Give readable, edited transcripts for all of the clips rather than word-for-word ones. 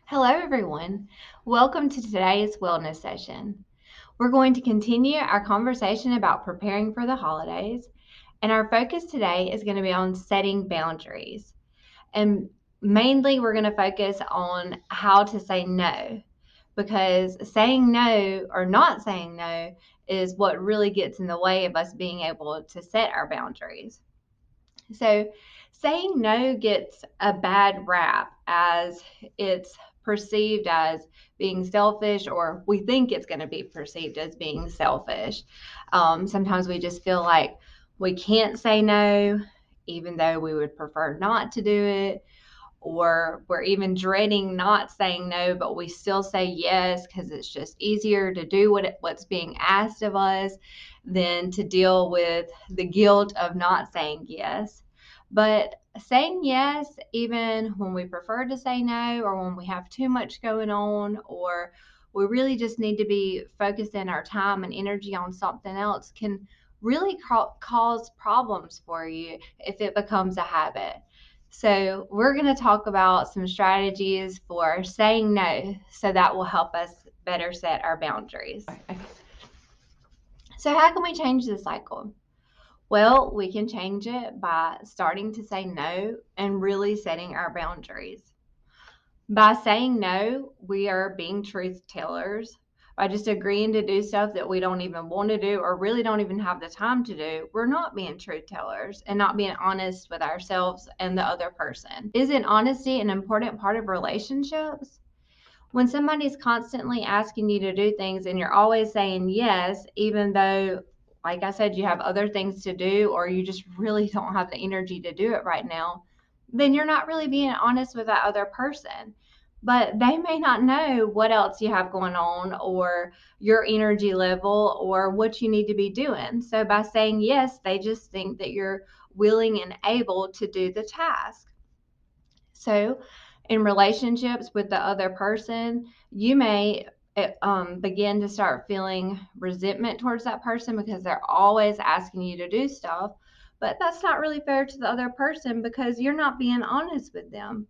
Hello, everyone. Welcome to today's wellness session. We're going to continue our conversation about preparing for the holidays, and our focus today is going to be on setting boundaries. And mainly, we're going to focus on how to say no, because saying no or not saying no is what really gets in the way of us being able to set our boundaries. So, saying no gets a bad rap as it's perceived as being selfish, or we think it's going to be perceived as being selfish. Sometimes we just feel like we can't say no, even though we would prefer not to do it, or we're even dreading not saying no, but we still say yes because it's just easier to do what's being asked of us than to deal with the guilt of not saying yes. But saying yes, even when we prefer to say no, or when we have too much going on, or we really just need to be focusing our time and energy on something else, can really cause problems for you if it becomes a habit. So, we're going to talk about some strategies for saying no so that will help us better set our boundaries. So, how can we change the cycle? Well, we can change it by starting to say no and really setting our boundaries. By saying no, we are being truth tellers. By just agreeing to do stuff that we don't even want to do or really don't even have the time to do, we're not being truth tellers and not being honest with ourselves and the other person. Isn't honesty an important part of relationships? When somebody's constantly asking you to do things and you're always saying yes, even though, like I said, you have other things to do or you just really don't have the energy to do it right now, then you're not really being honest with that other person. But they may not know what else you have going on or your energy level or what you need to be doing. So by saying yes, they just think that you're willing and able to do the task. So, in relationships with the other person, you may begin to start feeling resentment towards that person because they're always asking you to do stuff. But that's not really fair to the other person because you're not being honest with them.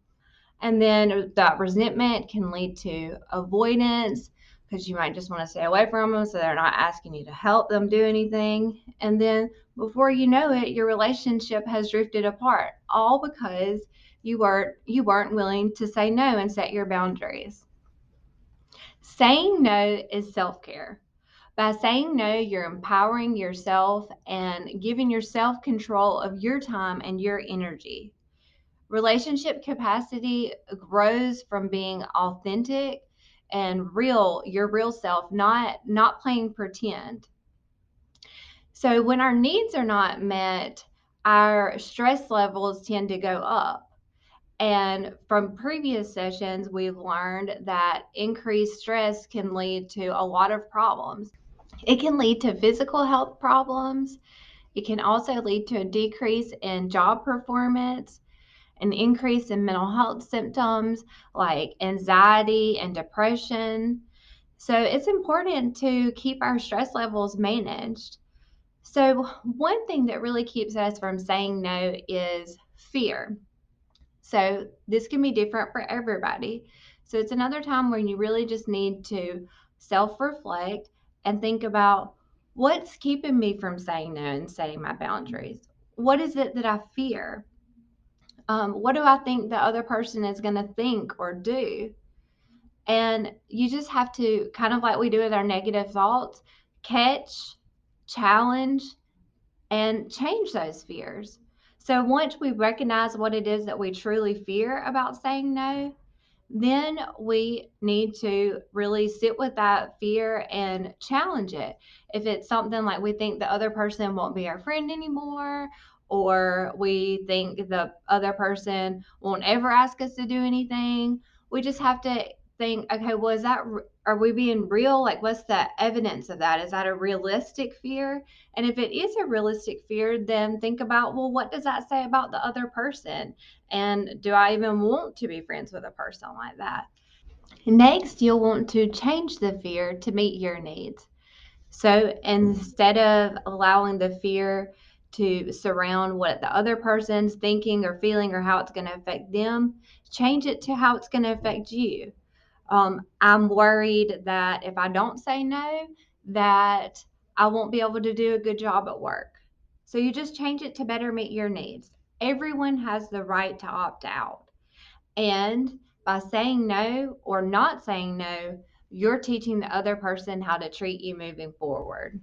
And then that resentment can lead to avoidance because you might just want to stay away from them so they're not asking you to help them do anything. And then before you know it, your relationship has drifted apart, all because you weren't willing to say no and set your boundaries. Saying no is self-care. By saying no, you're empowering yourself and giving yourself control of your time and your energy. Relationship capacity grows from being authentic and real, your real self, not playing pretend. So when our needs are not met, our stress levels tend to go up. And from previous sessions, we've learned that increased stress can lead to a lot of problems. It can lead to physical health problems. It can also lead to a decrease in job performance, an increase in mental health symptoms like anxiety and depression. So it's important to keep our stress levels managed. So, one thing that really keeps us from saying no is fear. So, this can be different for everybody. So, it's another time when you really just need to self reflect and think about what's keeping me from saying no and setting my boundaries. What is it that I fear? What do I think the other person is going to think or do? And you just have to, kind of like we do with our negative thoughts, catch, challenge, and change those fears. So once we recognize what it is that we truly fear about saying no, then we need to really sit with that fear and challenge it. If it's something like we think the other person won't be our friend anymore, or we think the other person won't ever ask us to do anything, we just have to think, okay, well, are we being real? Like, what's the evidence of that? Is that a realistic fear? And if it is a realistic fear, then think about, well, what does that say about the other person? And do I even want to be friends with a person like that? Next, you'll want to change the fear to meet your needs. So instead of allowing the fear to surround what the other person's thinking or feeling or how it's going to affect them, change it to how it's going to affect you. I'm worried that if I don't say no, that I won't be able to do a good job at work. So you just change it to better meet your needs. Everyone has the right to opt out. And by saying no or not saying no, you're teaching the other person how to treat you moving forward.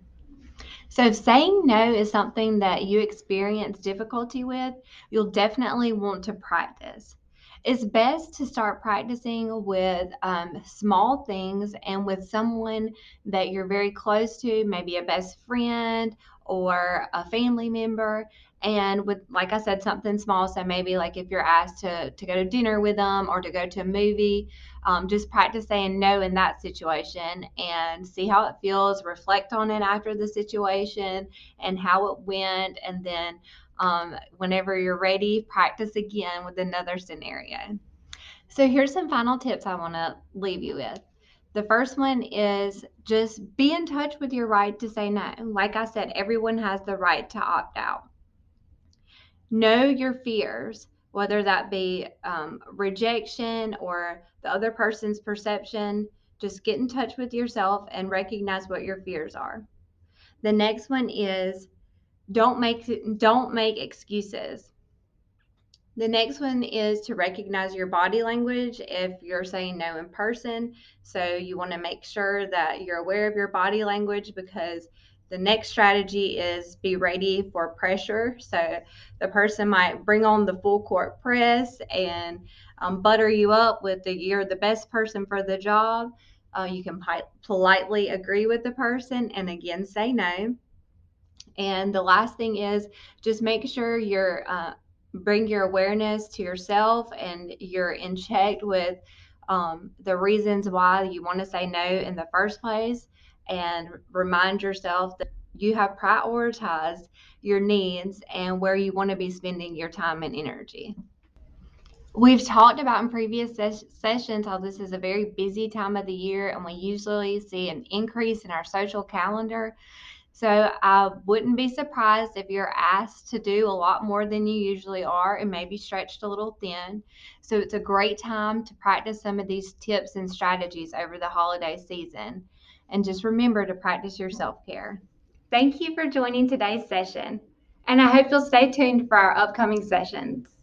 So, if saying no is something that you experience difficulty with, you'll definitely want to practice. It's best to start practicing with small things and with someone that you're very close to, maybe a best friend or a family member. And with, like I said, something small. So maybe like if you're asked to go to dinner with them or to go to a movie, just practice saying no in that situation and see how it feels. Reflect on it after the situation and how it went. And then whenever you're ready, practice again with another scenario. So, here's some final tips I want to leave you with. The first one is just be in touch with your right to say no. Like I said, everyone has the right to opt out. Know your fears, whether that be rejection or the other person's perception. Just get in touch with yourself and recognize what your fears are. The next one is don't make excuses. The next one is to recognize your body language if you're saying no in person. So you want to make sure that you're aware of your body language, because the next strategy is be ready for pressure. So the person might bring on the full court press and butter you up with the you're the best person for the job. You can politely agree with the person and again say no. And the last thing is just make sure you're bring your awareness to yourself and you're in check with the reasons why you want to say no in the first place, and remind yourself that you have prioritized your needs and where you want to be spending your time and energy. We've talked about in previous sessions how this is a very busy time of the year, and we usually see an increase in our social calendar. So I wouldn't be surprised if you're asked to do a lot more than you usually are and maybe stretched a little thin. So it's a great time to practice some of these tips and strategies over the holiday season. And just remember to practice your self care. Thank you for joining today's session, and I hope you'll stay tuned for our upcoming sessions.